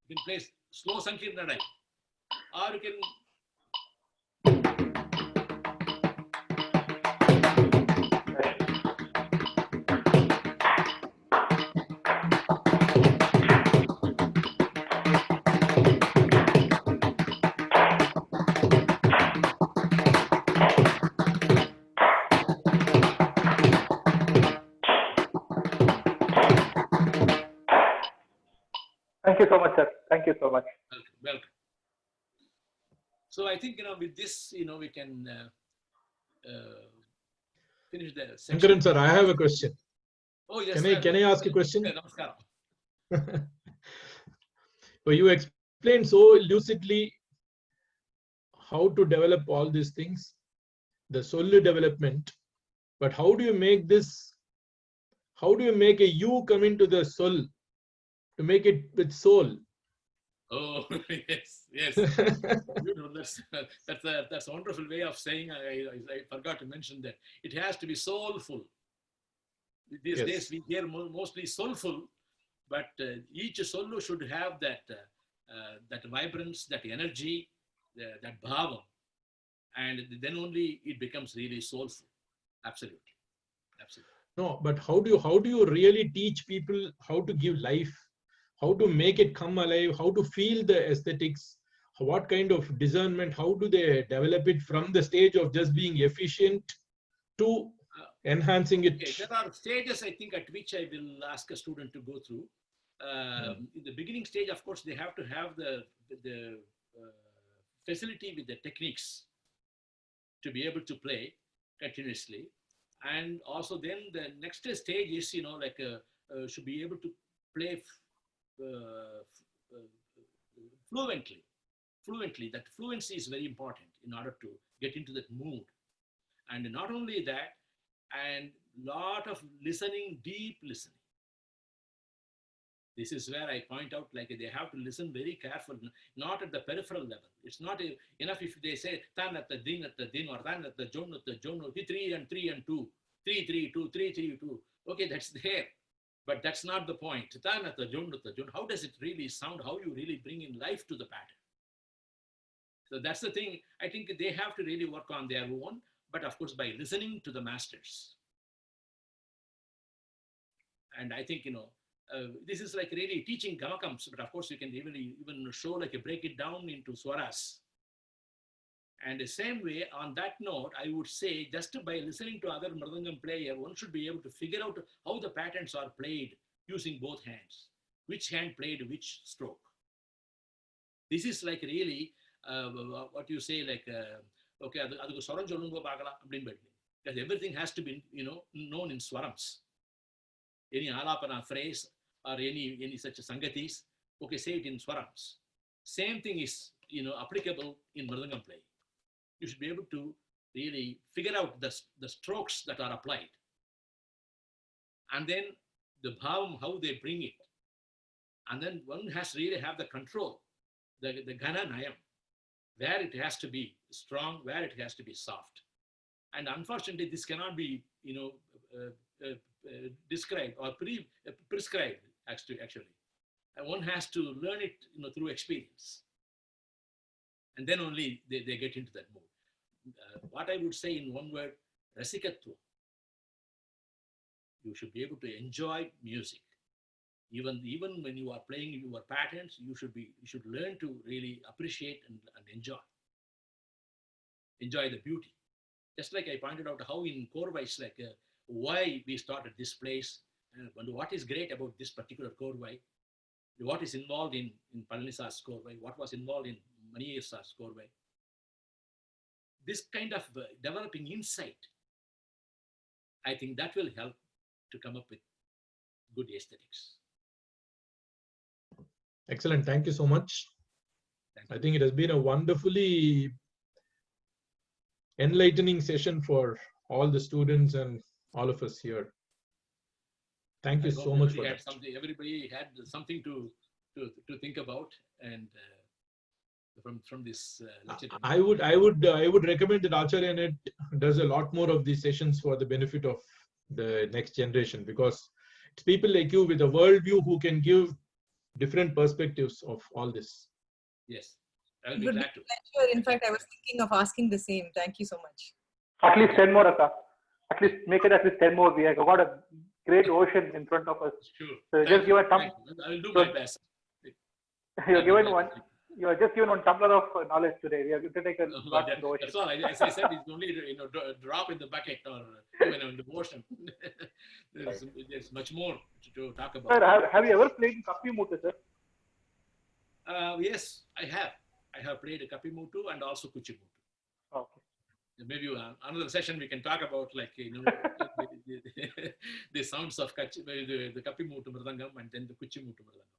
You can play slow Sankirna Nadai, or you can Thank you so much, sir. Thank you so much. Welcome. Welcome. So I think, with this, we can finish the section. Shankaran sir, I have a question. Oh, yes, Can I ask a question? Namaskaram. So you explained so lucidly how to develop all these things, the soul development, but how do you make a you come into the soul, to make it with soul? Oh, yes. Beautiful. That's a wonderful way of saying. I forgot to mention that it has to be soulful. These days we hear mostly soulful, but each soul should have that vibrance, that energy, that bhava, and then only it becomes really soulful. Absolutely. No, but how do you really teach people how to give life, how to make it come alive, how to feel the aesthetics, what kind of discernment, how do they develop it from the stage of just being efficient to enhancing it? Okay, there are stages, I think, at which I will ask a student to go through. In the beginning stage, of course, they have to have the facility with the techniques to be able to play continuously. And also then the next stage is, should be able to play fluently. That fluency is very important in order to get into that mood. And not only that, and lot of listening, deep listening. This is where I point out, they have to listen very carefully, not at the peripheral level. It's not enough if they say tan at the din, or tan at the jon, 3 and 2, 3, 3, 2, 3, 3, 2. Okay, that's there. But that's not the point. Tan at the jon, how does it really sound? How you really bring in life to the pattern? So that's the thing. I think they have to really work on their own, but of course by listening to the masters. And I think, this is like really teaching gamakams, but of course you can even show, break it down into swaras. And the same way, on that note, I would say just by listening to other mridangam player, one should be able to figure out how the patterns are played using both hands. Which hand played which stroke. This is really what you say, okay, because everything has to be, known in swarams. Any alapana phrase or any such sangatis, okay, say it in swarams. Same thing is, applicable in mridangam play. You should be able to really figure out the strokes that are applied. And then the bhavam, how they bring it. And then one has to really have the control, the gana nayam, where it has to be strong, where it has to be soft. And unfortunately, this cannot be, described or prescribed, actually. And one has to learn it, through experience. And then only they get into that mood. What I would say in one word, rasikatva. You should be able to enjoy music. Even when you are playing your patterns, you should learn to really appreciate and enjoy. Enjoy the beauty. Just like I pointed out how in Korvai, why we started this place, and what is great about this particular Korvai, what is involved in Palanisa's Korvai, what was involved in Maniyar's Korvai. This kind of developing insight, I think that will help to come up with good aesthetics. Excellent. Thank you so much. I think it has been a wonderfully enlightening session for all the students and all of us here. Thank you so much for that. Everybody had something to think about, and from this lecture. I would recommend that Acharya Net does a lot more of these sessions for the benefit of the next generation, because it's people like you with a worldview who can give different perspectives of all this. Yes, I will be glad to. Pleasure. In fact, I was thinking of asking the same. Thank you so much. At least 10 more, Akka. At least make it at least 10 more. We have got a great ocean in front of us. Sure. So just give a thumb. I will do my best. You are just given one tumbler of knowledge today. We have to take a lot in the ocean. That's all. As I said, it's only a drop in the bucket or even in the ocean. There's much more to talk about. Sir, have you ever played Kappimuttu, sir? Yes, I have. I have played a Kapimutu and also Kuchimutu. Okay. Maybe another session we can talk about, like, the sounds of the Kapimutu Mridangam and then the Kuchimutu Mridangam.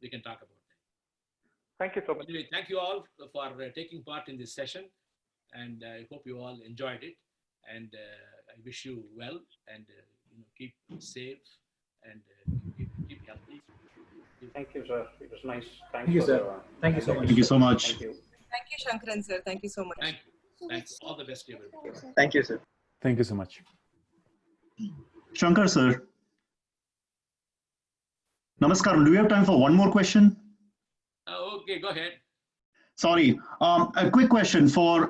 We can talk about that. Thank you so much. Anyway, thank you all for taking part in this session, and I hope you all enjoyed it. And I wish you well, and keep safe and keep healthy. Thank you, sir. It was nice. Thank you, sir. Thank you so much. Thank you so much. Thank you. Thank you, Shankaran sir. Thank you so much. Thank you. Thanks. All the best to everybody. Thank you, sir. Thank you so much. Shankar sir. Namaskaram. Do we have time for one more question? Okay, go ahead. Sorry, a quick question for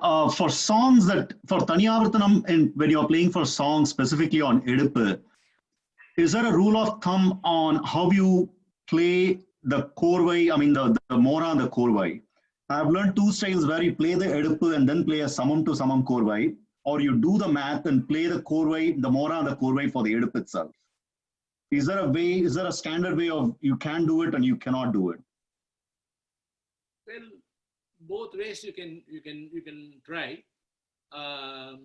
songs that for Taniyavartanam, and when you're playing for songs specifically on Edippu, is there a rule of thumb on how you play the korvai? I mean the mora and the korvai. I've learned two styles where you play the Edippu and then play a samam to samam korvai, or you do the math and play the korvai, the mora and the korvai for the Edippu itself. Is there a way? Is there a standard way of you can do it and you cannot do it? Well, both ways you can try. It'll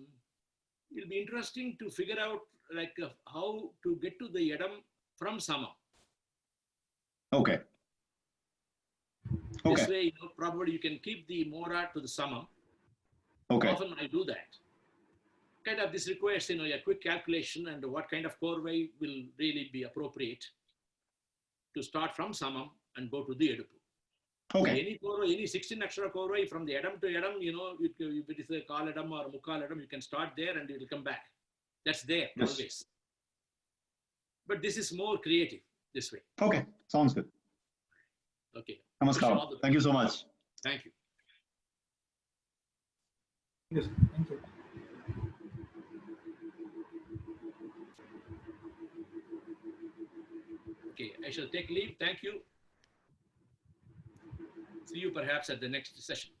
be interesting to figure out like how to get to the Edam from Sama. Okay. Okay. This way, probably you can keep the Mora to the Sama. Okay. Often I do that. Kind of this requires a quick calculation and what kind of korvai will really be appropriate to start from Samam and go to the Edippu. Okay. Any korvai, any 16 akshara korvai from the Edam to Edam, if it is a Kal Edam or Mukkal Edam, you can start there and it will come back. That's there always. But this is more creative this way. Okay. Sounds good. Okay. Namaskaram. Thank you so much. Thank you. Yes, thank you. Okay, I shall take leave. Thank you. See you perhaps at the next session.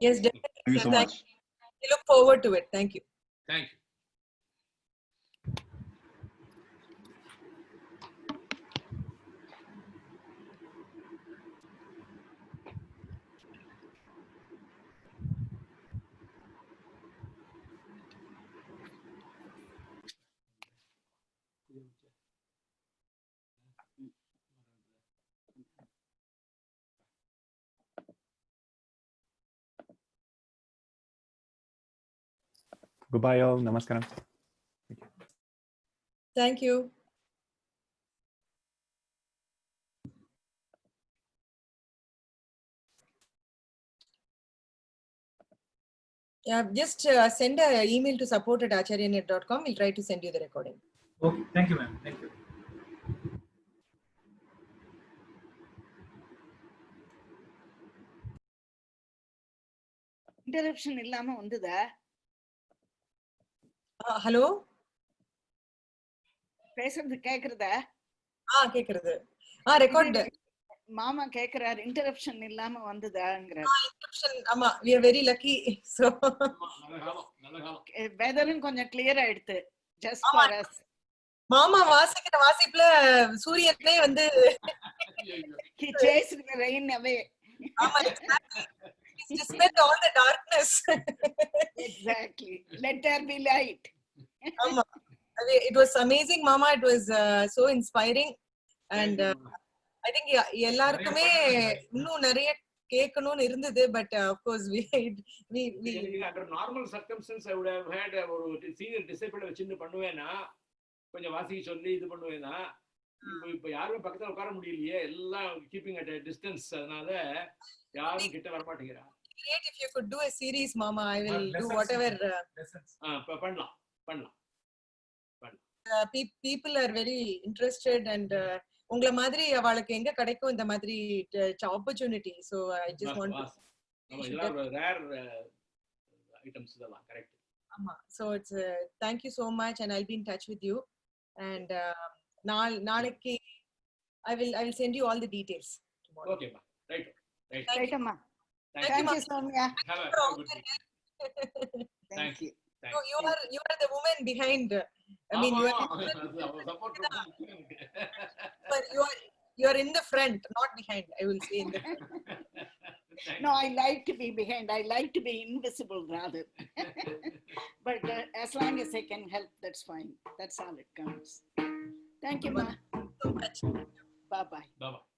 Yes, definitely. Thank you so much. We look forward to it. Thank you. Thank you. Goodbye all. Namaskaram. Thank you. Yeah, just send an email to support@acharyanet.com. We'll try to send you the recording. Okay, thank you, ma'am. Thank you. Interruption illama vandudha. Hello? பேசுறது கேக்குறதா? கேக்குறது. Record. மாமா கேக்குறாரு interruption இல்லாம வந்ததாங்கறாரு. Interruption. ஆமா, we are very lucky. So வெதரும் கொஞ்சம் clear ஆயிடுது. Just for us. மாமா வாசிக்கிற வாசிப்புல சூரியனே வந்து He chased the rain away. ஆமா, he dispelled all the darkness. Exactly. Let there be light. ஆமா. It was amazing, Mama. It was so inspiring, and I think எல்லாருக்குமே இன்னும் நிறைய கேட்கணும்னு இருந்தது, but of course we under normal circumstances I would have had ஒரு senior disciple வச்சிருந்து பண்ணுவேனா கொஞ்சம் வாசிக்க சொல்லி இது பண்ணுவேனா இப்ப யாரும் பக்கத்துல உட்கார முடியலையே எல்லாம் கீப்பிங் அட் டிஸ்டன்ஸ் அதனால யாரும் கிட்ட வர மாட்டேங்கிறாங்க. Great if you could do a series, Mama. I will do whatever. பண்ணலாம். People are very interested, and உங்கள மாதிரி அவளுக்கு எங்க கிடைக்கும் இந்த மாதிரி opportunity, so I just want to இதெல்லாம் rare items இதெல்லாம் correct. ஆமா, so it's thank you so much, and I'll be in touch with you, and நாளைக்கு I will send you all the details tomorrow. Okay ma, right amma. Thank you Soumya. Have a good day. Thank you. You are the woman behind. I mean, you are you're in the front, not behind. I will say in the front. No, I like to be behind. I like to be invisible rather. But as long as I can help, that's fine. That's all it counts. Thank you, Ma. So much. Bye-bye. Bye-bye.